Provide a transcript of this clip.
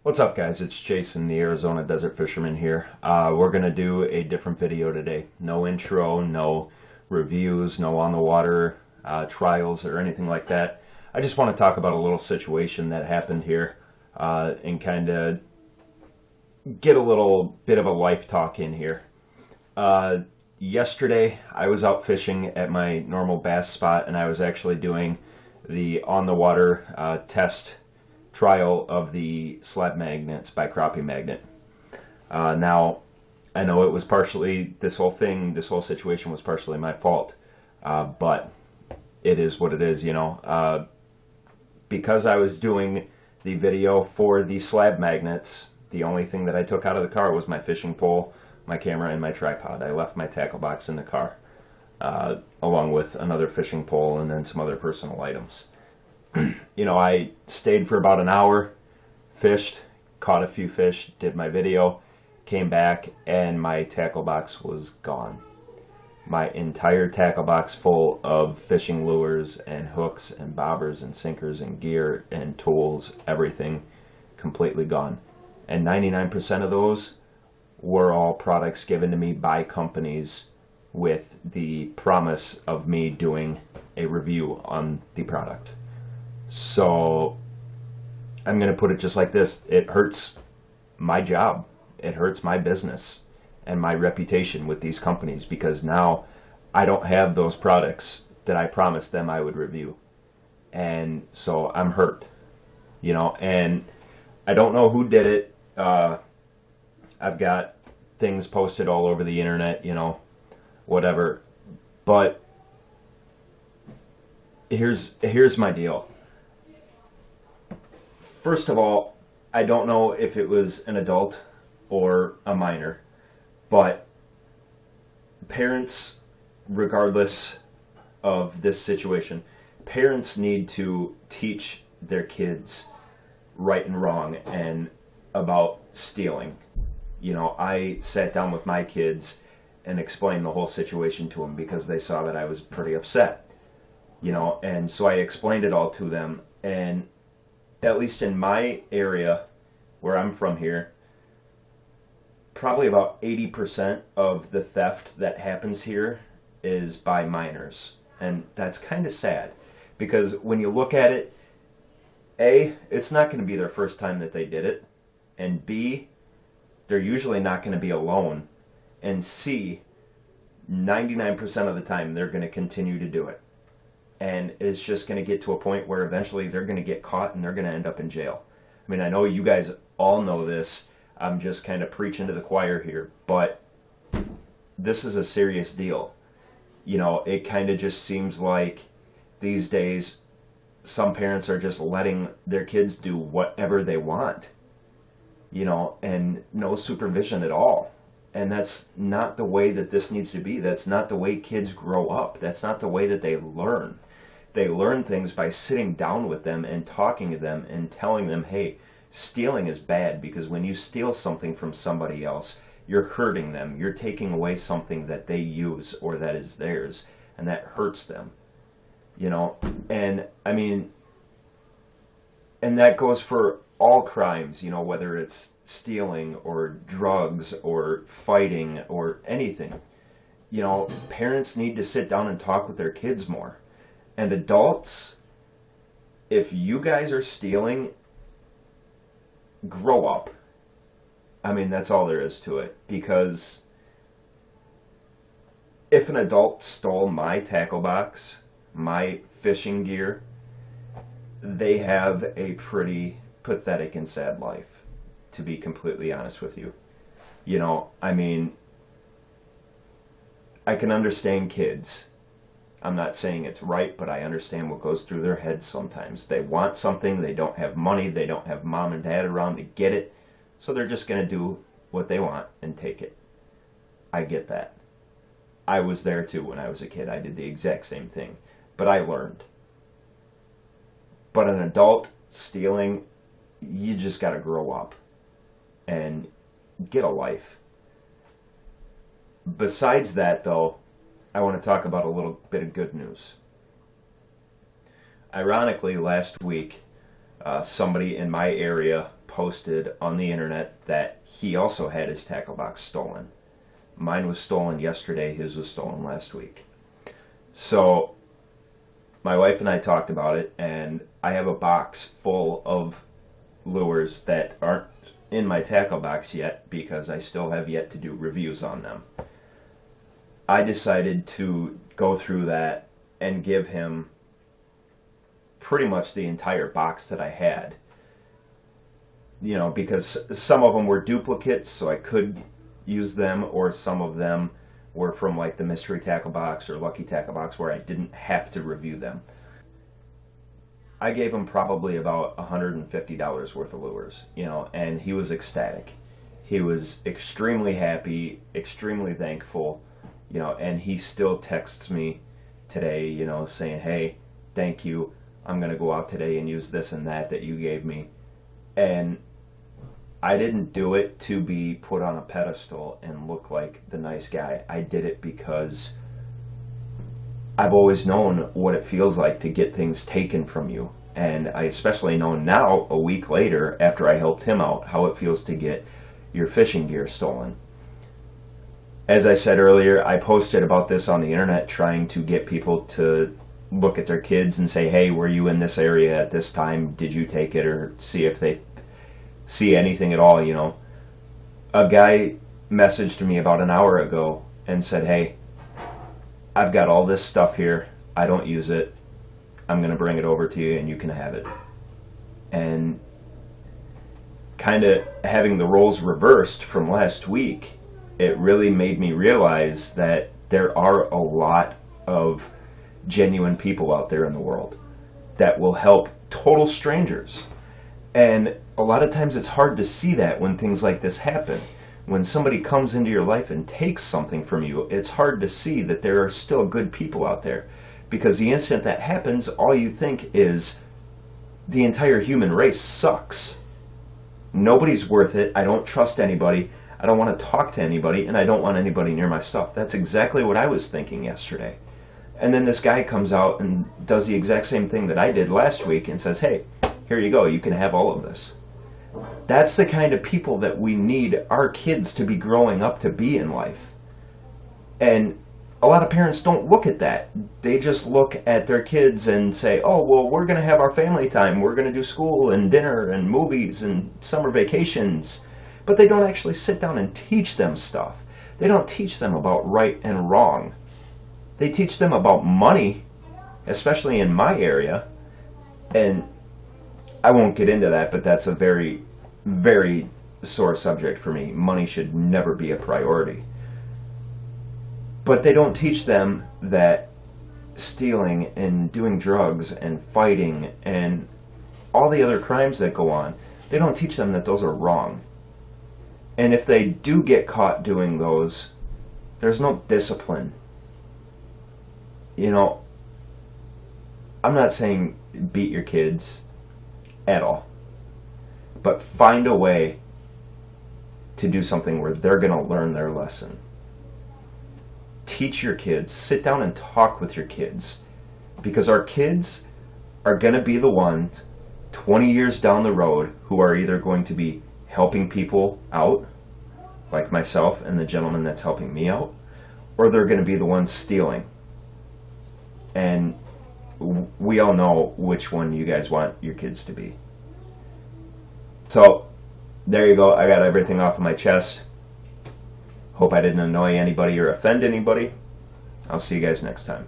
What's up, guys? It's Jason, the Arizona Desert Fisherman here. We're going to do a different video today. No intro, no reviews, no on the water trials or anything like that. I just want to talk about a little situation that happened here and kind of get a little bit of a life talk in here. Uh, Yesterday, I was out fishing at my normal bass spot, and I was actually doing the on the water test trial of the slab magnets by Crappie Magnet. Now, I know it was partially this whole situation was partially my fault, but it is what it is, because I was doing the video for the slab magnets, the only thing that I took out of the car was my fishing pole, my camera, and my tripod. I left my tackle box in the car, along with another fishing pole and then some other personal items. I stayed for about an hour, fished, caught a few fish, did my video, came back, and my tackle box was gone. My entire tackle box full of fishing lures and hooks and bobbers and sinkers and gear and tools, everything completely gone. And 99% of those were all products given to me by companies with the promise of me doing a review on the product. So I'm going to put it just like this. It hurts my job. It hurts my business and my reputation with these companies because now I don't have those products that I promised them I would review. And so I'm hurt, and I don't know who did it. I've got things posted all over the internet, whatever. But here's my deal. First of all, I don't know if it was an adult or a minor, but parents, regardless of this situation, parents need to teach their kids right and wrong and about stealing. I sat down with my kids and explained the whole situation to them because they saw that I was pretty upset, and so I explained it all to them. And at least in my area where I'm from here, probably about 80% of the theft that happens here is by minors. And that's kind of sad because when you look at it, A, it's not going to be their first time that they did it. And B, they're usually not going to be alone. And C, 99% of the time they're going to continue to do it. And it's just going to get to a point where eventually they're going to get caught and they're going to end up in jail. I mean, I know you guys all know this. I'm just kind of preaching to the choir here, but this is a serious deal. It kind of just seems like these days some parents are just letting their kids do whatever they want, and no supervision at all. And that's not the way that this needs to be. That's not the way kids grow up. That's not the way that they learn. They learn things by sitting down with them and talking to them and telling them, hey, stealing is bad because when you steal something from somebody else, you're hurting them. You're taking away something that they use or that is theirs, and that hurts them. And I mean, and that goes for all crimes, whether it's stealing or drugs or fighting or anything. Parents need to sit down and talk with their kids more. And adults, if you guys are stealing, grow up. I mean, that's all there is to it. Because if an adult stole my tackle box, my fishing gear, they have a pretty pathetic and sad life, to be completely honest with you. I mean, I can understand kids. I'm not saying it's right, but I understand what goes through their heads sometimes. They want something, they don't have money, they don't have mom and dad around to get it, so they're just going to do what they want and take it. I get that. I was there too when I was a kid. I did the exact same thing, but I learned. But an adult stealing, you just got to grow up and get a life. Besides that, though, I want to talk about a little bit of good news. Ironically, last week, somebody in my area posted on the internet that he also had his tackle box stolen. Mine was stolen yesterday, his was stolen last week. So my wife and I talked about it, and I have a box full of lures that aren't in my tackle box yet because I still have yet to do reviews on them. I decided to go through that and give him pretty much the entire box that I had. You know, because some of them were duplicates, so I could use them, or some of them were from like the mystery tackle box or lucky tackle box where I didn't have to review them. I gave him probably about $150 worth of lures, you know, and he was ecstatic. He was extremely happy, extremely thankful, you know, and he still texts me today, you know, saying, hey, thank you, I'm going to go out today and use this and that you gave me. And I didn't do it to be put on a pedestal and look like the nice guy. I did it because I've always known what it feels like to get things taken from you. And I especially know now, a week later, after I helped him out, how it feels to get your fishing gear stolen. As I said earlier, I posted about this on the internet trying to get people to look at their kids and say, hey, were you in this area at this time? Did you take it? Or see if they see anything at all, you know. A guy messaged me about an hour ago and said, hey, I've got all this stuff here. I don't use it. I'm going to bring it over to you and you can have it. And kind of having the roles reversed from last week, it really made me realize that there are a lot of genuine people out there in the world that will help total strangers. And a lot of times it's hard to see that when things like this happen. When somebody comes into your life and takes something from you, it's hard to see that there are still good people out there. Because the instant that happens, all you think is, the entire human race sucks. Nobody's worth it. I don't trust anybody. I don't want to talk to anybody, and I don't want anybody near my stuff. That's exactly what I was thinking yesterday. And then this guy comes out and does the exact same thing that I did last week and says, hey, here you go, you can have all of this. That's the kind of people that we need our kids to be growing up to be in life. And a lot of parents don't look at that. They just look at their kids and say, oh, well, we're going to have our family time. We're going to do school and dinner and movies and summer vacations. But they don't actually sit down and teach them stuff. They don't teach them about right and wrong. They teach them about money, especially in my area. And I won't get into that, but that's a very, very sore subject for me. Money should never be a priority. But they don't teach them that stealing and doing drugs and fighting and all the other crimes that go on, they don't teach them that those are wrong. And if they do get caught doing those, there's no discipline. You know, I'm not saying beat your kids at all, but find a way to do something where they're going to learn their lesson. Teach your kids, sit down and talk with your kids, because our kids are going to be the ones 20 years down the road who are either going to be helping people out, like myself and the gentleman that's helping me out, or they're going to be the ones stealing. And we all know which one you guys want your kids to be. So there you go. I got everything off of my chest. Hope I didn't annoy anybody or offend anybody. I'll see you guys next time.